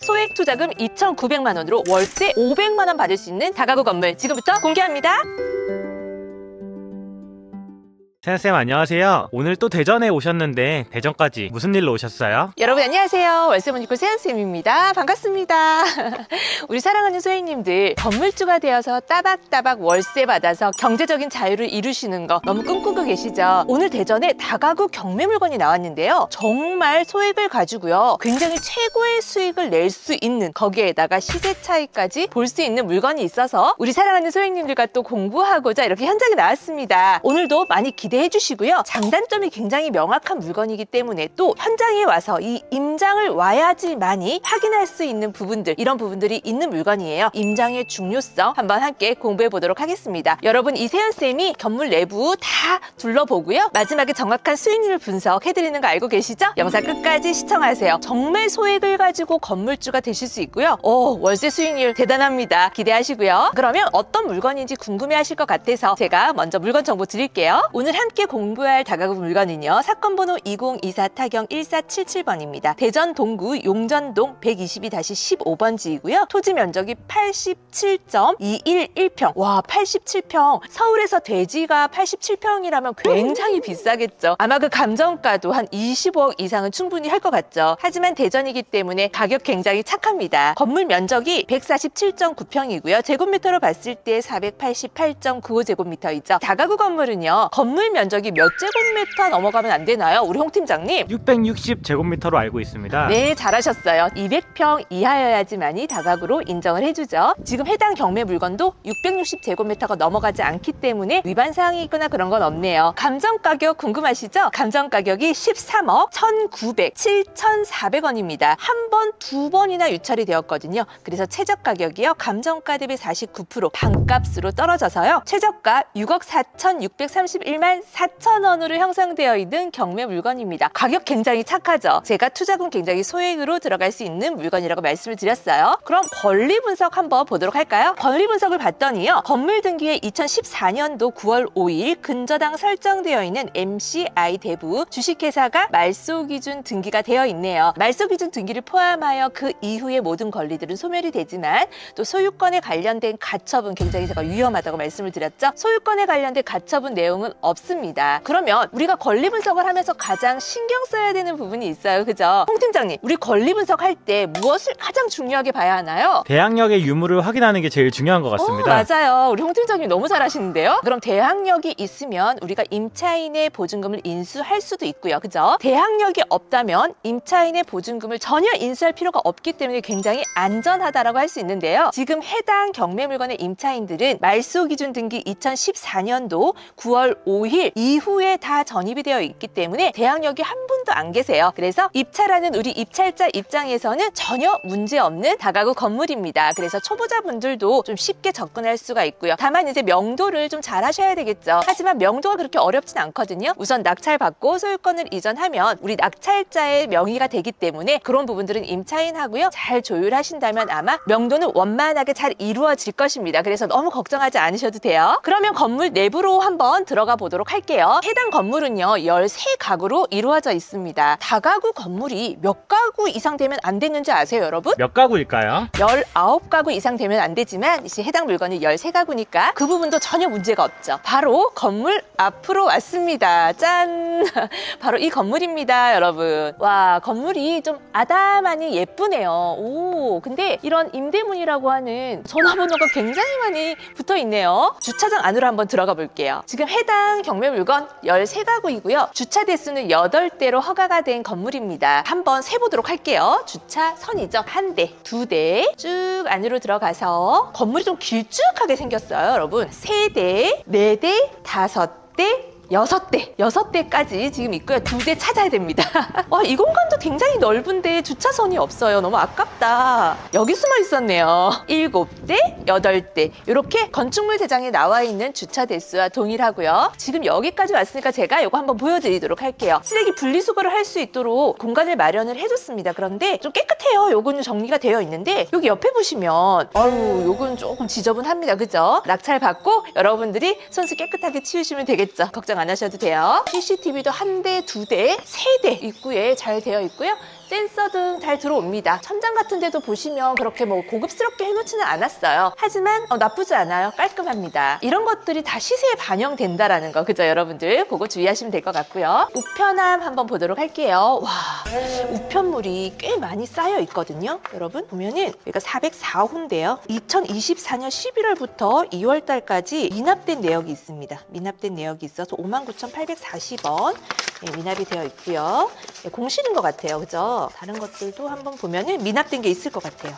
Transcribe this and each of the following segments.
소액 투자금 2,900만 원으로 월세 500만 원 받을 수 있는 다가구 건물 지금부터 공개합니다. 세연쌤 안녕하세요. 오늘 또 대전에 오셨는데 대전까지 무슨 일로 오셨어요? 여러분 안녕하세요. 월세문이꾼 세연쌤입니다. 반갑습니다. 우리 사랑하는 소액님들, 건물주가 되어서 따박따박 월세 받아서 경제적인 자유를 이루시는 거 너무 꿈꾸고 계시죠? 오늘 대전에 다가구 경매 물건이 나왔는데요. 정말 소액을 가지고요, 굉장히 최고의 수익을 낼 수 있는, 거기에다가 시세 차이까지 볼 수 있는 물건이 있어서 우리 사랑하는 소액님들과 또 공부하고자 이렇게 현장에 나왔습니다. 오늘도 많이 기대해 주시고요. 장단점이 굉장히 명확한 물건이기 때문에 또 현장에 와서 이 임장을 와야지만이 확인할 수 있는 부분들, 이런 부분들이 있는 물건이에요. 임장의 중요성 한번 함께 공부해 보도록 하겠습니다. 여러분, 이세연쌤이 건물 내부 다 둘러보고요, 마지막에 정확한 수익률을 분석해드리는 거 알고 계시죠? 영상 끝까지 시청하세요. 정말 소액을 가지고 건물주가 되실 수 있고요. 월세 수익률 대단합니다. 기대하시고요. 그러면 어떤 물건인지 궁금해하실 것 같아서 제가 먼저 물건 정보 드릴게요. 오늘 함께 공부할 다가구 물건은요, 사건번호 2024 타경 1477번입니다. 대전 동구 용전동 122-15번지이고요. 토지 면적이 87.211평. 와, 87평. 서울에서 대지가 87평이라면 굉장히 비싸겠죠. 아마 그 감정가도 한 25억 이상은 충분히 할 것 같죠. 하지만 대전이기 때문에 가격 굉장히 착합니다. 건물 면적이 147.9평이고요. 제곱미터로 봤을 때 488.95제곱미터이죠. 다가구 건물은요, 건물 면적이 몇 제곱미터 넘어가면 안 되나요? 우리 홍 팀장님. 660제곱미터로 알고 있습니다. 네, 잘하셨어요. 200평 이하여야지만이 다가구로 인정을 해주죠. 지금 해당 경매 물건도 660제곱미터가 넘어가지 않기 때문에 위반 사항이 있거나 그런 건 없네요. 감정 가격 궁금하시죠? 감정 가격이 13억 1,900, 7,400원입니다. 한 번, 두 번이나 유찰이 되었거든요. 그래서 최저 가격이요, 감정가 대비 49% 반값으로 떨어져서요, 최저가 6억 4,631만 4,000원으로 형성되어 있는 경매 물건입니다. 가격 굉장히 착하죠? 제가 투자금 굉장히 소액으로 들어갈 수 있는 물건이라고 말씀을 드렸어요. 그럼 권리 분석 한번 보도록 할까요? 권리 분석을 봤더니요, 건물 등기에 2014년도 9월 5일 근저당 설정되어 있는 MCI 대부 주식회사가 말소 기준 등기가 되어 있네요. 말소 기준 등기를 포함하여 그 이후의 모든 권리들은 소멸이 되지만 또 소유권에 관련된 가처분, 굉장히 제가 위험하다고 말씀을 드렸죠? 소유권에 관련된 가처분 내용은 없습니다. 그러면 우리가 권리 분석을 하면서 가장 신경 써야 되는 부분이 있어요. 그죠? 홍 팀장님, 우리 권리 분석할 때 무엇을 가장 중요하게 봐야 하나요? 대항력의 유무를 확인하는 게 제일 중요한 것 같습니다. 맞아요. 우리 홍 팀장님 너무 잘하시는데요? 그럼 대항력이 있으면 우리가 임차인의 보증금을 인수할 수도 있고요. 그죠? 대항력이 없다면 임차인의 보증금을 전혀 인수할 필요가 없기 때문에 굉장히 안전하다라고 할 수 있는데요. 지금 해당 경매 물건의 임차인들은 말소 기준 등기 2014년도 9월 5일 이후에 다 전입이 되어 있기 때문에 대항력이 한 분도 안 계세요. 그래서 입찰하는 우리 입찰자 입장에서는 전혀 문제없는 다가구 건물입니다. 그래서 초보자분들도 좀 쉽게 접근할 수가 있고요. 다만 이제 명도를 좀 잘 하셔야 되겠죠. 하지만 명도가 그렇게 어렵진 않거든요. 우선 낙찰받고 소유권을 이전하면 우리 낙찰자의 명의가 되기 때문에 그런 부분들은 임차인하고요, 잘 조율하신다면 아마 명도는 원만하게 잘 이루어질 것입니다. 그래서 너무 걱정하지 않으셔도 돼요. 그러면 건물 내부로 한번 들어가 보도록 할게요. 해당 건물은요, 13가구로 이루어져 있습니다. 다가구 건물이 몇 가구 이상 되면 안 되는지 아세요, 여러분? 몇 가구일까요? 19가구 이상 되면 안 되지만 이제 해당 물건이 13가구니까 그 부분도 전혀 문제가 없죠. 바로 건물 앞으로 왔습니다. 짠! 바로 이 건물입니다, 여러분. 와, 건물이 좀 아담하니 예쁘네요. 오, 근데 이런 임대문이라고 하는 전화번호가 굉장히 많이 붙어 있네요. 주차장 안으로 한번 들어가 볼게요. 지금 해당 경매 물건 13가구이고요. 주차 대수는 8대로 허가가 된 건물입니다. 한번 세보도록 할게요. 주차선이죠. 1대, 2대 쭉 안으로 들어가서 건물이 좀 길쭉하게 생겼어요, 여러분. 3대, 4대, 5대, 6대까지 지금 있고요. 2대 찾아야 됩니다. 와, 이 공간도 굉장히 넓은데 주차선이 없어요. 너무 아깝다. 여기 숨어 있었네요. 7대, 8대 이렇게 건축물 대장에 나와 있는 주차 대수와 동일하고요. 지금 여기까지 왔으니까 제가 이거 한번 보여드리도록 할게요. 쓰레기 분리수거를 할 수 있도록 공간을 마련을 해줬습니다. 그런데 좀 깨끗해요. 요거는 정리가 되어 있는데 여기 옆에 보시면 요건 조금 지저분합니다. 그죠? 낙찰 받고 여러분들이 손수 깨끗하게 치우시면 되겠죠. 걱정 안 하셔도 돼요. CCTV도 1대, 2대, 3대 입구에 잘 되어 있고요. 센서 등 잘 들어옵니다. 천장 같은 데도 보시면 그렇게 뭐 고급스럽게 해놓지는 않았어요. 하지만 나쁘지 않아요. 깔끔합니다. 이런 것들이 다 시세에 반영된다라는 거, 그죠 여러분들? 그거 주의하시면 될 것 같고요. 우편함 한번 보도록 할게요. 와, 우편물이 꽤 많이 쌓여 있거든요. 여러분 보면은 여기가 404호인데요. 2024년 11월부터 2월 달까지 미납된 내역이 있습니다. 미납된 내역이 있어서 59,840원 미납이 되어 있고요. 공실인 것 같아요. 그죠? 다른 것들도 한번 보면은 미납된 게 있을 것 같아요.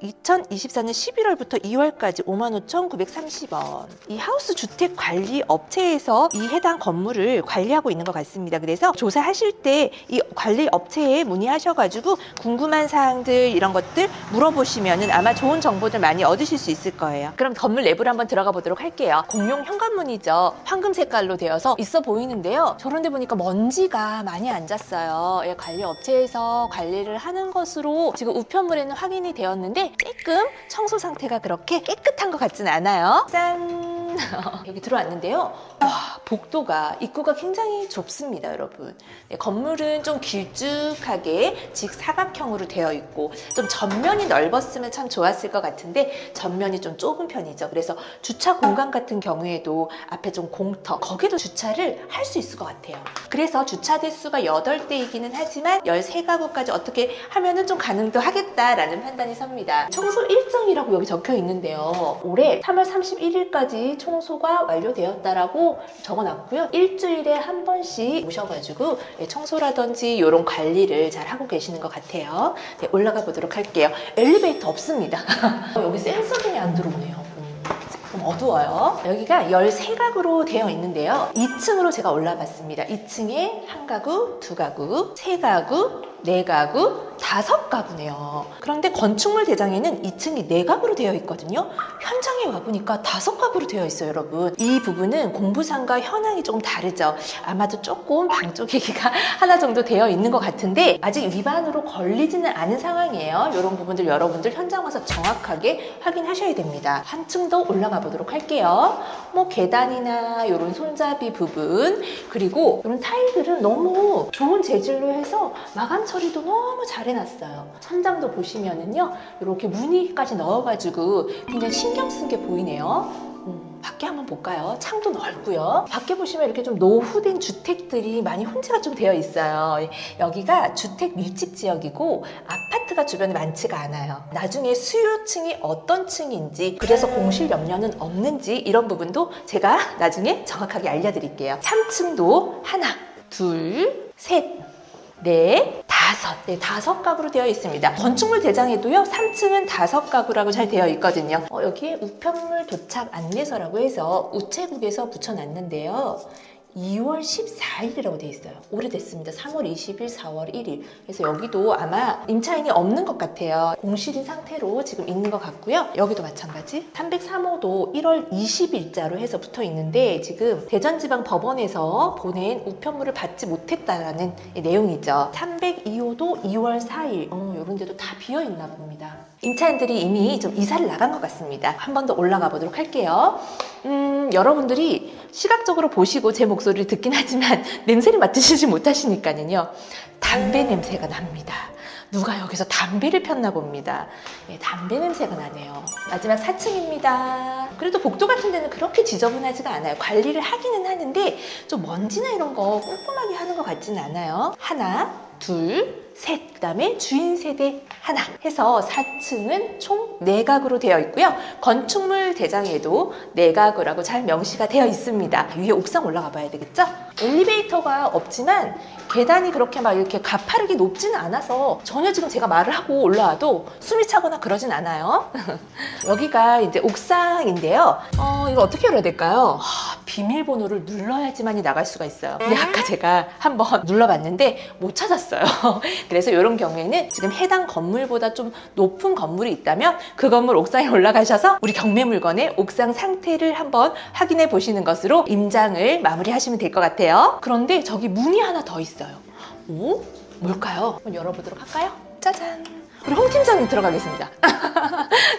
2024년 11월부터 2월까지 55,930원. 이 하우스 주택 관리 업체에서 이 해당 건물을 관리하고 있는 것 같습니다. 그래서 조사하실 때 이 관리 업체에 문의하셔가지고 궁금한 사항들 이런 것들 물어보시면은 아마 좋은 정보들 많이 얻으실 수 있을 거예요. 그럼 건물 내부로 한번 들어가 보도록 할게요. 공용 현관문이죠. 황금 색깔로 되어서 있어 보이는데요. 저런 데 보니까 먼지가 많이 앉았어요. 관리 업체에서 관리를 하는 것으로 지금 우편물에는 확인이 되었는데 조금 청소 상태가 그렇게 깨끗한 것 같진 않아요. 짠! 여기 들어왔는데요. 와, 복도가 입구가 굉장히 좁습니다, 여러분. 건물은 좀 길쭉하게 직사각형으로 되어 있고 좀 전면이 넓었으면 참 좋았을 것 같은데 전면이 좀 좁은 편이죠. 그래서 주차 공간 같은 경우에도 앞에 좀 공터, 거기도 주차를 할 수 있을 것 같아요. 그래서 주차 대수가 8대이기는 하지만 13가구까지 어떻게 하면은 좀 가능도 하겠다라는 판단이 섭니다. 청소 일정이라고 여기 적혀 있는데요. 올해 3월 31일까지 청소가 완료되었다라고 적어놨고요. 일주일에 한 번씩 오셔가지고 청소라든지 이런 관리를 잘 하고 계시는 것 같아요. 네, 올라가 보도록 할게요. 엘리베이터 없습니다. 여기 센서 등이 안 들어오네요. 좀 어두워요. 여기가 13가구로 되어 있는데요. 2층으로 제가 올라봤습니다. 2층에 1가구, 2가구, 3가구, 4가구, 5가구네요. 그런데 건축물 대장에는 2층이 4가구로 되어 있거든요. 현장에 와보니까 5가구로 되어 있어요, 여러분. 이 부분은 공부상과 현황이 조금 다르죠. 아마도 조금 방 쪼개기가 하나 정도 되어 있는 것 같은데 아직 위반으로 걸리지는 않은 상황이에요. 이런 부분들 여러분들 현장 와서 정확하게 확인하셔야 됩니다. 한층 더 올라가 보도록 할게요. 뭐 계단이나 이런 손잡이 부분, 그리고 이런 타일들은 너무 좋은 재질로 해서 마감 처리도 너무 잘 해놨어요. 천장도 보시면은요, 이렇게 무늬까지 넣어가지고 굉장히 신경 쓴 게 보이네요. 밖에 한번 볼까요? 창도 넓고요. 밖에 보시면 이렇게 좀 노후된 주택들이 많이 혼재가 좀 되어 있어요. 여기가 주택 밀집 지역이고 아파트가 주변에 많지가 않아요. 나중에 수요층이 어떤 층인지, 그래서 공실 염려는 없는지 이런 부분도 제가 나중에 정확하게 알려드릴게요. 3층도 하나, 둘, 셋, 넷, 5가구로 되어 있습니다. 건축물 대장에도요, 3층은 5가구라고 잘 되어 있거든요. 여기에 우편물 도착 안내서라고 해서 우체국에서 붙여놨는데요. 2월 14일이라고 되어 있어요. 오래됐습니다. 3월 20일, 4월 1일. 그래서 여기도 아마 임차인이 없는 것 같아요. 공실인 상태로 지금 있는 것 같고요. 여기도 마찬가지. 303호도 1월 20일자로 해서 붙어 있는데 지금 대전지방법원에서 보낸 우편물을 받지 못했다라는 내용이죠. 302호도 2월 4일. 이런 데도 다 비어 있나 봅니다. 임차인들이 이미 좀 이사를 나간 것 같습니다. 한 번 더 올라가 보도록 할게요. 여러분들이 시각적으로 보시고 제 목소리를 듣긴 하지만 냄새를 맡으시지 못하시니까는요. 담배 냄새가 납니다. 누가 여기서 담배를 폈나 봅니다. 담배 냄새가 나네요. 마지막 4층입니다. 그래도 복도 같은 데는 그렇게 지저분하지가 않아요. 관리를 하기는 하는데 좀 먼지나 이런 거 꼼꼼하게 하는 것 같지는 않아요. 하나, 둘, 셋, 그 다음에 주인 세대 하나 해서 4층은 총 4가구로 되어 있고요. 건축물 대장에도 4가구라고 잘 명시가 되어 있습니다. 위에 옥상 올라가 봐야 되겠죠? 엘리베이터가 없지만 계단이 그렇게 막 이렇게 가파르게 높지는 않아서 전혀 지금 제가 말을 하고 올라와도 숨이 차거나 그러진 않아요. 여기가 이제 옥상인데요. 이거 어떻게 열어야 될까요? 비밀번호를 눌러야지만이 나갈 수가 있어요. 근데 아까 제가 한번 눌러봤는데 못 찾았어요. 그래서 이런 경우에는 지금 해당 건물보다 좀 높은 건물이 있다면 그 건물 옥상에 올라가셔서 우리 경매 물건의 옥상 상태를 한번 확인해 보시는 것으로 임장을 마무리하시면 될 것 같아요. 그런데 저기 문이 하나 더 있어요. 오? 뭘까요? 한번 열어보도록 할까요? 짜잔! 우리 홍 팀장님 들어가겠습니다.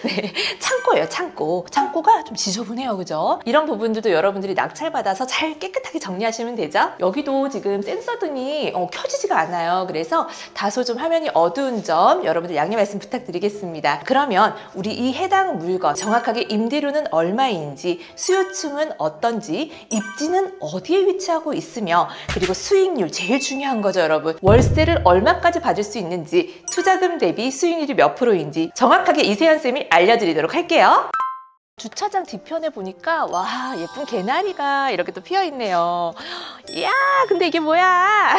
네, 창고예요, 창고. 창고가 좀 지저분해요, 그죠? 이런 부분들도 여러분들이 낙찰받아서 잘 깨끗하게 정리하시면 되죠? 여기도 지금 센서등이 켜지지가 않아요. 그래서 다소 좀 화면이 어두운 점 여러분들 양해 말씀 부탁드리겠습니다. 그러면 우리 이 해당 물건 정확하게 임대료는 얼마인지, 수요층은 어떤지, 입지는 어디에 위치하고 있으며, 그리고 수익률 제일 중요한 거죠, 여러분. 월세를 얼마까지 받을 수 있는지, 투자금 대비 수익률이 몇 프로인지 정확하게 이세연쌤이 알려드리도록 할게요. 주차장 뒤편에 보니까 와, 예쁜 개나리가 이렇게 또 피어있네요. 이야, 근데 이게 뭐야?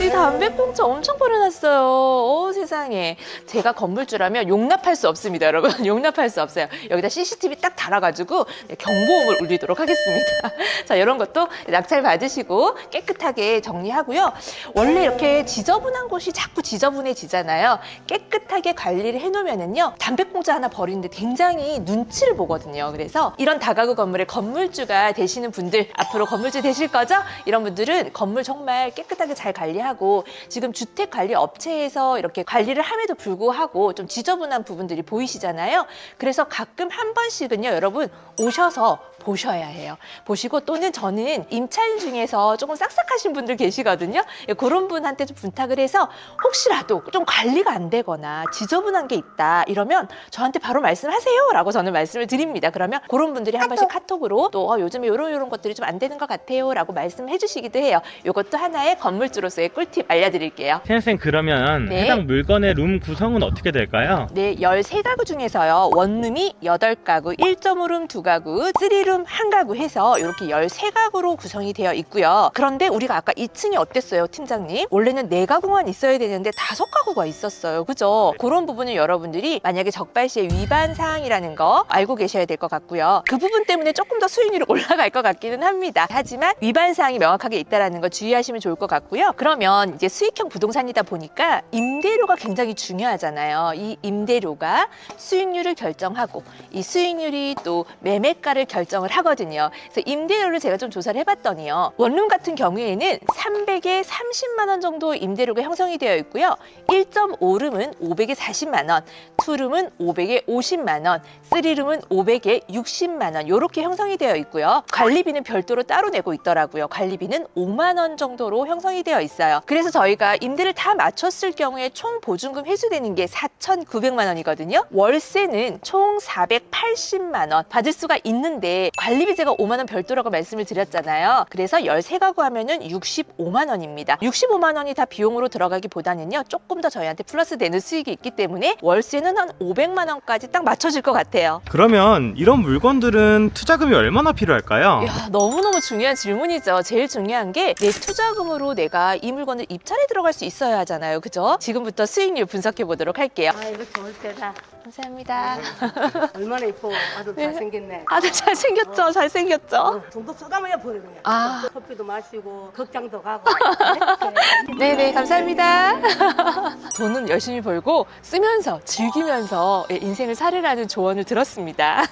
이 담배꽁초 엄청 버려놨어요. 세상에. 제가 건물주라면 용납할 수 없습니다, 여러분. 용납할 수 없어요. 여기다 CCTV 딱 달아가지고 경보음을 울리도록 하겠습니다. 자, 이런 것도 낙찰 받으시고 깨끗하게 정리하고요. 원래 이렇게 지저분한 곳이 자꾸 지저분해지잖아요. 깨끗하게 관리를 해놓으면은요, 담배꽁초 하나 버리는데 굉장히 눈치를 보거든요. 그래서 이런 다가구 건물의 건물주가 되시는 분들, 앞으로 건물주 되실 거죠? 이런 분들은 건물 정말 깨끗하게 잘 관리하고, 지금 주택관리업체에서 이렇게 관리를 함에도 불구하고 좀 지저분한 부분들이 보이시잖아요. 그래서 가끔 한 번씩은요, 여러분 오셔서 보셔야 해요. 보시고, 또는 저는 임차인 중에서 조금 싹싹하신 분들 계시거든요. 그런 분한테 좀 부탁을 해서 혹시라도 좀 관리가 안 되거나 지저분한 게 있다 이러면 저한테 바로 말씀하세요 라고 저는 말씀을 드립니다. 그러면 그런 분들이 한 번씩 카톡으로 또 요즘에 이런 것들이 좀 안 되는 것 같아요 라고 말씀해 주시기도 해요. 이것도 하나의 건물주로서의 꿀팁 알려드릴게요. 세연쌤, 그러면 네. 해당 물건의 룸 구성은 어떻게 될까요? 네, 13가구 중에서요, 원룸이 8가구, 1.5룸 2가구, 3룸 1가구 해서 이렇게 13가구로 구성이 되어 있고요. 그런데 우리가 아까 2층이 어땠어요, 팀장님? 원래는 4가구만 있어야 되는데 5가구가 있었어요. 그죠? 그런 부분은 여러분들이 만약에 적발시의 위반 사항이라는 거 알고 계셔야 될 것 같고요. 그 부분 때문에 조금 더 수익률이 올라갈 것 같기는 합니다. 하지만 위반 사항이 명확하게 있다는 거 주의하시면 좋을 것 같고요. 그러면 이제 수익형 부동산이다 보니까 임대료가 굉장히 중요하잖아요. 이 임대료가 수익률을 결정하고, 이 수익률이 또 매매가를 결정을 하거든요. 그래서 임대료를 제가 좀 조사를 해봤더니요, 원룸 같은 경우에는 300에 30만 원 정도 임대료가 형성이 되어 있고요. 1.5룸은 500에 40만 원, 2룸은 500에 50만 원, 3룸은 500에 60만 원 이렇게 형성이 되어 있고요. 관리비는 별도로 따로 내고 있더라고요. 관리비는 5만 원 정도로 형성이 되어 있어요. 그래서 저희가 임대를 다 맞췄을 경우에 총 보증금 회수되는 게 4,900만 원이거든요. 월세는 총 480만 원 받을 수가 있는데, 관리비 제가 5만 원 별도라고 말씀을 드렸잖아요. 그래서 13가구 하면은 65만 원입니다. 65만 원이 다 비용으로 들어가기보다는요, 조금 더 저희한테 플러스 되는 수익이 있기 때문에 월세는 한 500만 원까지 딱 맞춰질 것 같아요. 그러면 이런 물건들은 투자금이 얼마나 필요할까요? 이야, 너무너무 중요한 질문이죠. 제일 중요한 게 내 투자금으로 내가 이 물건을 입찰에 들어갈 수 있어야 하잖아요. 그죠? 지금부터 수익률 분석해 보도록 할게요. 아, 이거 좋을 때다. 감사합니다. 얼마나 이뻐. 아주 잘생겼네. 아주 잘생겼죠? 잘생겼죠? 돈도 쏟아내야 버려 그냥. 아. 커피도 마시고 극장도 가고. 네네, 감사합니다. 돈은 열심히 벌고 쓰면서 즐기면서 인생을 살으라는 조언을 들었습니다.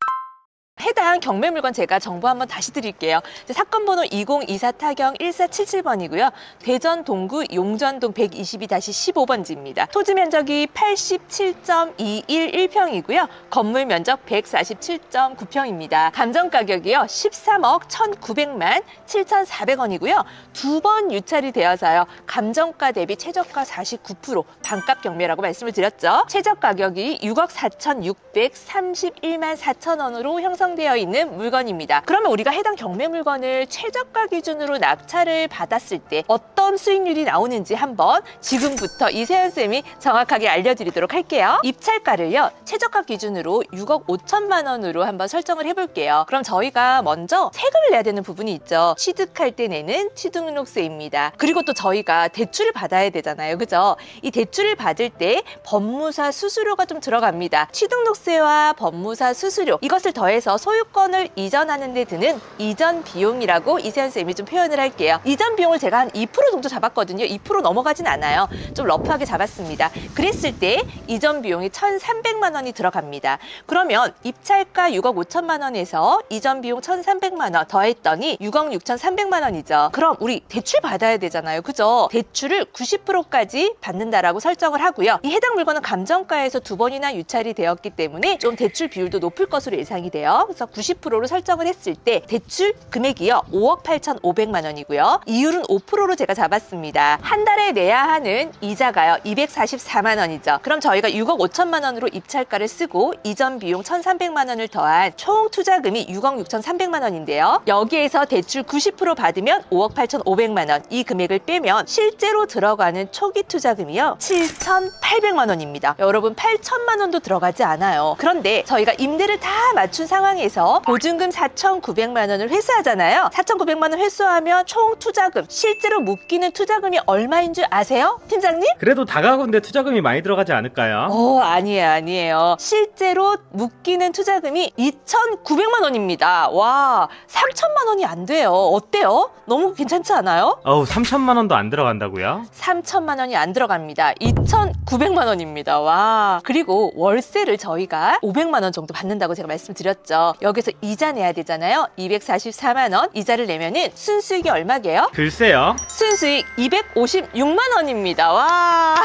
해당 경매 물건 제가 정보 한번 다시 드릴게요. 사건 번호 2024 타경 1477번이고요. 대전 동구 용전동 122-15번지입니다. 토지 면적이 87.211평이고요. 건물 면적 147.9평입니다. 감정 가격이요, 13억 1,900만 7,400원이고요. 두 번 유찰이 되어서요, 감정가 대비 최저가 49% 반값 경매라고 말씀을 드렸죠. 최저 가격이 6억 4,631만 4천원으로 형성되어 있는 물건입니다. 그러면 우리가 해당 경매 물건을 최저가 기준으로 낙찰을 받았을 때 어떤 수익률이 나오는지 한번 지금부터 이세연쌤이 정확하게 알려드리도록 할게요. 입찰가를요, 최저가 기준으로 6억 5천만 원으로 한번 설정을 해볼게요. 그럼 저희가 먼저 세금을 내야 되는 부분이 있죠. 취득할 때 내는 취득등록세입니다. 그리고 또 저희가 대출을 받아야 되잖아요. 그죠? 이 대출을 받을 때 법무사 수수료가 좀 들어갑니다. 취득등록세와 법무사 수수료, 이것을 더해서 소유권을 이전하는 데 드는 이전 비용이라고 이세연 쌤이 좀 표현을 할게요. 이전 비용을 제가 한 2% 정도 잡았거든요. 2% 넘어가진 않아요. 좀 러프하게 잡았습니다. 그랬을 때 이전 비용이 1,300만 원이 들어갑니다. 그러면 입찰가 6억 5천만 원에서 이전 비용 1,300만 원 더했더니 6억 6,300만 원이죠. 그럼 우리 대출 받아야 되잖아요. 그죠? 대출을 90%까지 받는다라고 설정을 하고요. 이 해당 물건은 감정가에서 2번이나 유찰이 되었기 때문에 좀 대출 비율도 높을 것으로 예상이 돼요. 그래서 90%로 설정을 했을 때 대출 금액이요. 5억 8,500만 원이고요. 이율은 5%로 제가 잡았습니다. 한 달에 내야 하는 이자가요. 244만 원이죠. 그럼 저희가 6억 5천만 원으로 입찰가를 쓰고 이전 비용 1,300만 원을 더한 총 투자금이 6억 6,300만 원인데요. 여기에서 대출 90% 받으면 5억 8,500만 원. 이 금액을 빼면 실제로 들어가는 초기 투자금이요. 7,800만 원입니다. 여러분 8천만 원도 들어가지 않아요. 그런데 저희가 임대를 다 맞춘 상황에서 보증금 4,900만 원을 회수하잖아요. 4,900만 원 회수하면 총 투자금, 실제로 묶이는 투자금이 얼마인 줄 아세요? 팀장님? 그래도 다가구인데 투자금이 많이 들어가지 않을까요? 아니에요. 실제로 묶이는 투자금이 2,900만 원입니다. 와, 3천만 원이 안 돼요. 어때요? 너무 괜찮지 않아요? 3천만 원도 안 들어간다고요? 3천만 원이 안 들어갑니다. 2,900만 원입니다. 와. 그리고 월세를 저희가 500만 원 정도 받는다고 제가 말씀드렸죠. 여기서 이자 내야 되잖아요. 244만 원 이자를 내면은 순수익이 얼마게요? 글쎄요. 순수익 256만 원입니다. 와.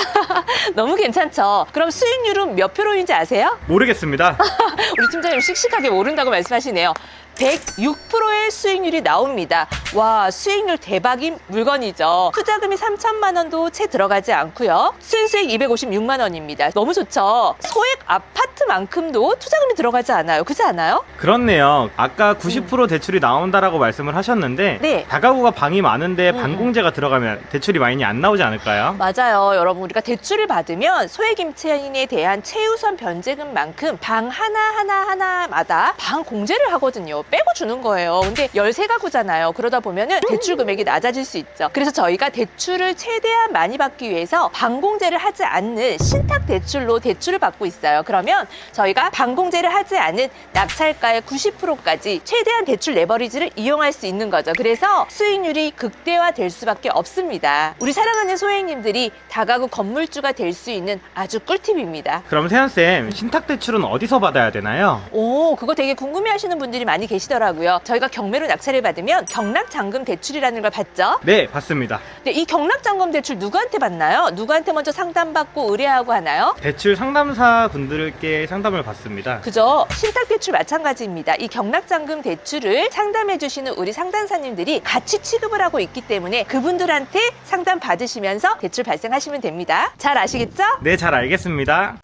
너무 괜찮죠? 그럼 수익률은 몇 프로인지 아세요? 모르겠습니다. 우리 팀장님 씩씩하게 모른다고 말씀하시네요. 106%의 수익률이 나옵니다. 와, 수익률 대박인 물건이죠. 투자금이 3천만 원도 채 들어가지 않고요. 순수익 256만 원입니다. 너무 좋죠? 소액 아파트만큼도 투자금이 들어가지 않아요. 그렇지 않아요? 그렇네요. 아까 90% 대출이 나온다라고 말씀을 하셨는데 네. 다가구가 방이 많은데 반공제가 들어가면 대출이 많이 안 나오지 않을까요? 맞아요. 여러분, 우리가 대출을 받으면 소액임차인에 대한 최우선 변제금만큼 방 하나마다 방 공제를 하거든요. 빼고 주는 거예요. 근데 13가구잖아요. 그러다 보면은 대출 금액이 낮아질 수 있죠. 그래서 저희가 대출을 최대한 많이 받기 위해서 방공제를 하지 않는 신탁 대출로 대출을 받고 있어요. 그러면 저희가 방공제를 하지 않은 낙찰가의 90%까지 최대한 대출 레버리지를 이용할 수 있는 거죠. 그래서 수익률이 극대화될 수밖에 없습니다. 우리 사랑하는 소액님들이 다가구 건물주가 될 수 있는 아주 꿀팁입니다. 그럼 세연쌤, 신탁대출은 어디서 받아야 되나요? 그거 되게 궁금해하시는 분들이 많이 계시더라고요. 저희가 경매로 낙찰을 받으면 경락잔금 대출이라는 걸 받죠. 네, 받습니다. 근데 이 경락잔금 대출 누구한테 받나요? 누구한테 먼저 상담받고 의뢰하고 하나요? 대출 상담사 분들께 상담을 받습니다. 그죠? 신탁대출 마찬가지입니다. 이 경락잔금 대출을 상담해주시는 우리 상담사님들이 같이 취급을 하고 있기 때문에 그분들한테 상담 받으시면서 대출 발생하시면 됩니다. 잘 아시겠죠? 네, 잘 알겠습니다.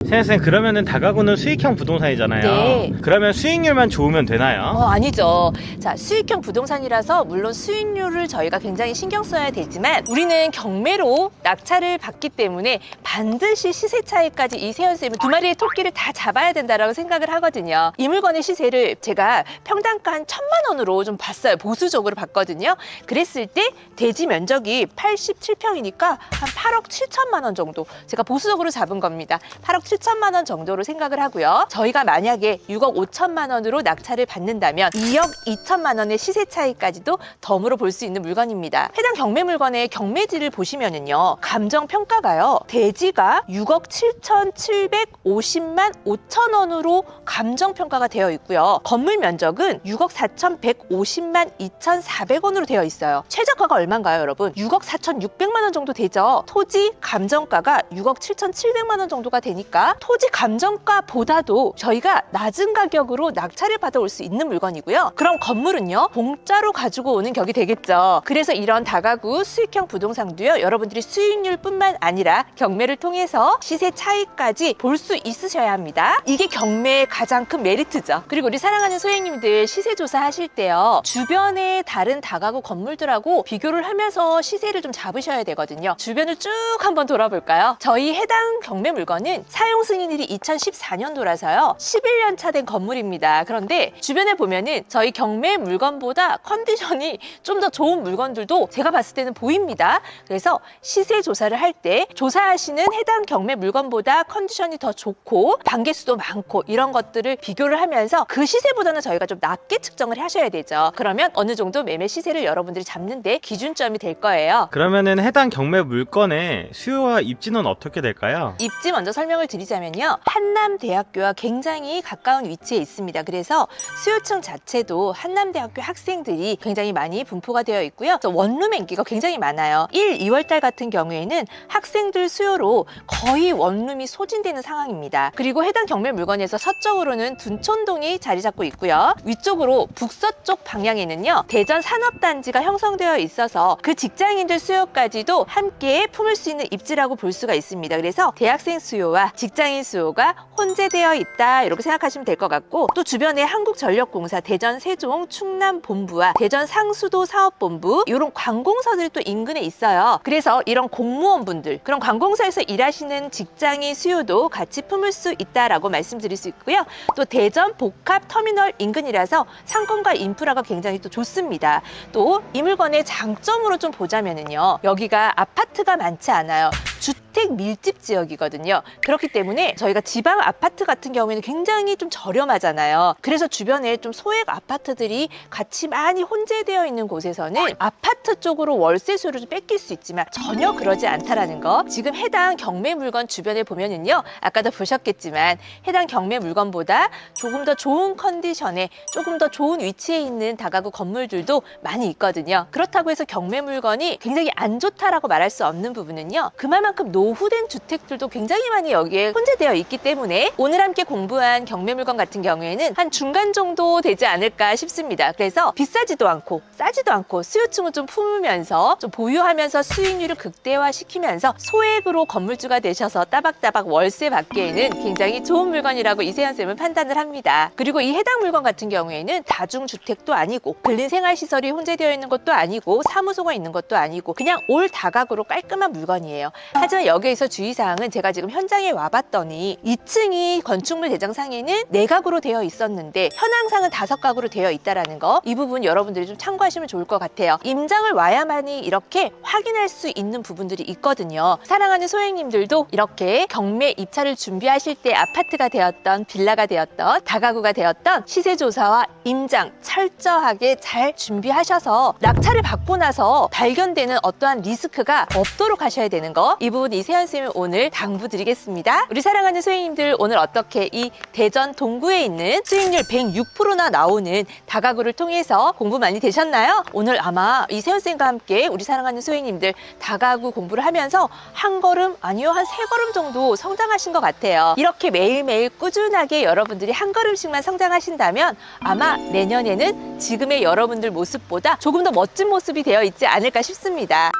세연쌤, 그러면은 다가구는 수익형 부동산이잖아요. 네. 그러면 수익률만 좋으면 되나요? 아니죠. 자, 수익형 부동산이라서 물론 수익률을 저희가 굉장히 신경 써야 되지만 우리는 경매로 낙찰을 받기 때문에 반드시 시세 차이까지 이세연쌤은 두 마리의 토끼를 다 잡아야 된다라고 생각을 하거든요. 이 물건의 시세를 제가 평당가 한 1,000만 원으로 좀 봤어요. 보수적으로 봤거든요. 그랬을 때 대지 면적이 87평이니까 한 8억 7천만 원 정도 제가 보수적으로 잡은 겁니다. 8억 7천만 원 정도로 생각을 하고요. 저희가 만약에 6억 5천만 원으로 낙찰을 받는다면 2억 2천만 원의 시세 차이까지도 덤으로 볼 수 있는 물건입니다. 해당 경매 물건의 경매지를 보시면은요. 감정 평가가요. 대지가 6억 7,750만 5천 원으로 감정 평가가 되어 있고요. 건물 면적은 6억 4,150만 2,400원으로 되어 있어요. 최저가가 얼마인가요, 여러분? 6억 4,600만 원 정도 되죠. 토지 감정가가 6억 7,700만 원 정도가 되니까 토지 감정가보다도 저희가 낮은 가격으로 낙찰을 받아올 수 있는 물건이고요. 그럼 건물은요, 공짜로 가지고 오는 격이 되겠죠. 그래서 이런 다가구 수익형 부동산도요, 여러분들이 수익률뿐만 아니라 경매를 통해서 시세 차이까지 볼 수 있으셔야 합니다. 이게 경매의 가장 큰 메리트죠. 그리고 우리 사랑하는 소액님들 시세 조사하실 때요, 주변의 다른 다가구 건물들하고 비교를 하면서 시세를 좀 잡으셔야 되거든요. 주변을 쭉 한번 돌아볼까요? 저희 해당 경매 물건은 사용 승인일이 2014년도라서요. 11년 차 된 건물입니다. 그런데 주변에 보면은 저희 경매 물건보다 컨디션이 좀 더 좋은 물건들도 제가 봤을 때는 보입니다. 그래서 시세 조사를 할 때 조사하시는 해당 경매 물건보다 컨디션이 더 좋고 단계수도 많고 이런 것들을 비교를 하면서 그 시세보다는 저희가 좀 낮게 측정을 하셔야 되죠. 그러면 어느 정도 매매 시세를 여러분들이 잡는데 기준점이 될 거예요. 그러면은 해당 경매 물건의 수요와 입지는 어떻게 될까요? 입지 먼저 설명을 드리자면요. 한남대학교와 굉장히 가까운 위치에 있습니다. 그래서 수요층 자체도 한남대학교 학생들이 굉장히 많이 분포가 되어 있고요. 원룸의 인기가 굉장히 많아요. 1, 2월달 같은 경우에는 학생들 수요로 거의 원룸이 소진되는 상황입니다. 그리고 해당 경매 물건에서 서쪽으로는 둔촌동이 자리 잡고 있고요. 위쪽으로 북서쪽 방향에는요. 대전 산업단지가 형성되어 있어서 그 직장인들 수요까지도 함께 품을 수 있는 입지라고 볼 수가 있습니다. 그래서 대학생 수요와 직장인 수요가 혼재되어 있다 이렇게 생각하시면 될 것 같고 또 주변에 한국전력공사 대전 세종 충남본부와 대전 상수도 사업본부 이런 관공서들이 또 인근에 있어요. 그래서 이런 공무원분들 그런 관공서에서 일하시는 직장인 수요도 같이 품을 수 있다라고 말씀드릴 수 있고요. 또 대전 복합터미널 인근이라서 상권과 인프라가 굉장히 또 좋습니다. 또 이 물건의 장점으로 좀 보자면은요. 여기가 아파트가 많지 않아요. 주택 밀집 지역이거든요. 그렇기 때문에 저희가 지방 아파트 같은 경우에는 굉장히 좀 저렴하잖아요. 그래서 주변에 좀 소액 아파트들이 같이 많이 혼재되어 있는 곳에서는 아파트 쪽으로 월세 수요를 좀 뺏길 수 있지만 전혀 그러지 않다라는 거. 지금 해당 경매 물건 주변에 보면은요. 아까도 보셨겠지만 해당 경매 물건보다 조금 더 좋은 컨디션에 조금 더 좋은 위치에 있는 다가구 건물들도 많이 있거든요. 그렇다고 해서 경매 물건이 굉장히 안 좋다라고 말할 수 없는 부분은요. 그만큼 노후된 주택들도 굉장히 많이 여기에 혼재되어 있기 때문에 오늘 함께 공부한 경매 물건 같은 경우에는 한 중간 정도 되지 않을까 싶습니다. 그래서 비싸지도 않고 싸지도 않고 수요층을 좀 품으면서 좀 보유하면서 수익률을 극대화시키면서 소액으로 건물주가 되셔서 따박따박 월세 받기에는 굉장히 좋은 물건이라고 이세연 쌤은 판단을 합니다. 그리고 이 해당 물건 같은 경우에는 다중주택도 아니고 근린생활시설이 혼재되어 있는 것도 아니고 사무소가 있는 것도 아니고 그냥 올 다가구로 깔끔한 물건이에요. 하지만 여기에서 주의사항은 제가 지금 현장에 와봤더니 2층이 건축물 대장상에는 4가구로 되어 있었는데 현황상은 5가구로 되어 있다는 거. 이 부분 여러분들이 좀 참고하시면 좋을 것 같아요. 임장을 와야만이 이렇게 확인할 수 있는 부분들이 있거든요. 사랑하는 소행님들도 이렇게 경매 입찰을 준비하실 때 아파트가 되었던 빌라가 되었던 다가구가 되었던 시세조사와 임장 철저하게 잘 준비하셔서 낙찰을 받고 나서 발견되는 어떠한 리스크가 없도록 하셔야 되는 거. 이 부분 이세연 쌤이 오늘 당부드리겠습니다. 우리 사랑하는 소행님들 오늘 어떻게 이 대전 동구에 있는 수익률 106%나 나오는 다가구를 통해서 공부 많이 되셨나요? 오늘 아마 이세연 쌤과 함께 우리 사랑하는 소행님들 다가구 공부를 하면서 한 걸음 아니요 한 3걸음 정도 성장하신 것 같아요. 이렇게 매일매일 꾸준하게 여러분들이 한 걸음씩만 성장하신다면 아마 내년에는 지금의 여러분들 모습보다 조금 더 멋진 모습이 되어 있지 않을까 싶습니다.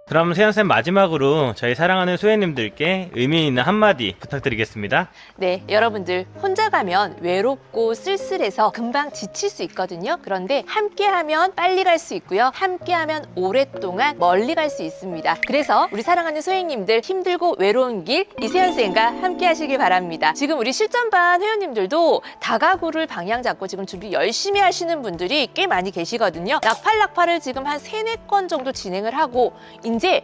그럼 세연쌤 마지막으로 저희 사랑하는 소혜님들께 의미 있는 한마디 부탁드리겠습니다. 네, 여러분들 혼자 가면 외롭고 쓸쓸해서 금방 지칠 수 있거든요. 그런데 함께하면 빨리 갈 수 있고요. 함께하면 오랫동안 멀리 갈 수 있습니다. 그래서 우리 사랑하는 소행님들 힘들고 외로운 길 이세연쌤과 함께 하시길 바랍니다. 지금 우리 실전반 회원님들도 다가구를 방향 잡고 지금 준비 열심히 하시는 분들이 꽤 많이 계시거든요. 낙팔을 지금 한 3-4건 정도 진행을 하고 이제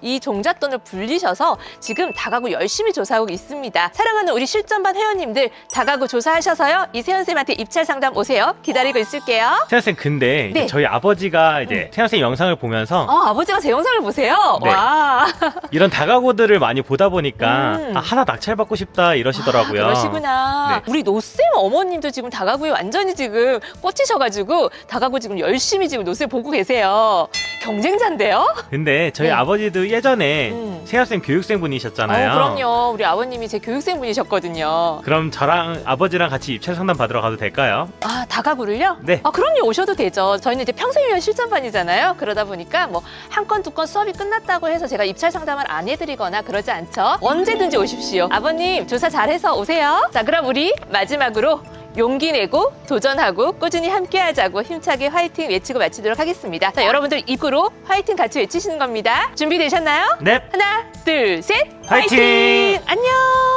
이 종잣돈을 불리셔서 지금 다가구 열심히 조사하고 있습니다. 사랑하는 우리 실전반 회원님들 다가구 조사하셔서요. 이세연쌤한테 입찰 상담 오세요. 기다리고 있을게요. 세연쌤 근데 네. 저희 아버지가 이제 세연쌤 영상을 보면서 아버지가 제 영상을 보세요? 네. 와. 이런 다가구들을 많이 보다 보니까 하나 낙찰받고 싶다 이러시더라고요. 그러시구나. 네. 우리 노쌤 어머님도 지금 다가구에 완전히 지금 꽂히셔가지고 다가구 지금 열심히 지금 노쌤 보고 계세요. 경쟁자인데요? 근데 저희 네. 아버지도 예전에 세연쌤 교육생 분이셨잖아요. 그럼요. 우리 아버님이 제 교육생 분이셨거든요. 그럼 저랑 아버지랑 같이 입찰 상담 받으러 가도 될까요? 아, 다가구를요? 네. 그럼요. 오셔도 되죠. 저희는 이제 평생유연 실전반이잖아요. 그러다 보니까 뭐 한 건, 2건 수업이 끝났다고 해서 제가 입찰 상담을 안 해드리거나 그러지 않죠. 언제든지 오십시오. 아버님, 조사 잘해서 오세요. 자, 그럼 우리 마지막으로 용기 내고 도전하고 꾸준히 함께 하자고 힘차게 화이팅 외치고 마치도록 하겠습니다. 자, 여러분들 입구로 화이팅 같이 외치시는 겁니다. 준비되셨나요? 네. 하나, 둘, 셋. 화이팅! 안녕!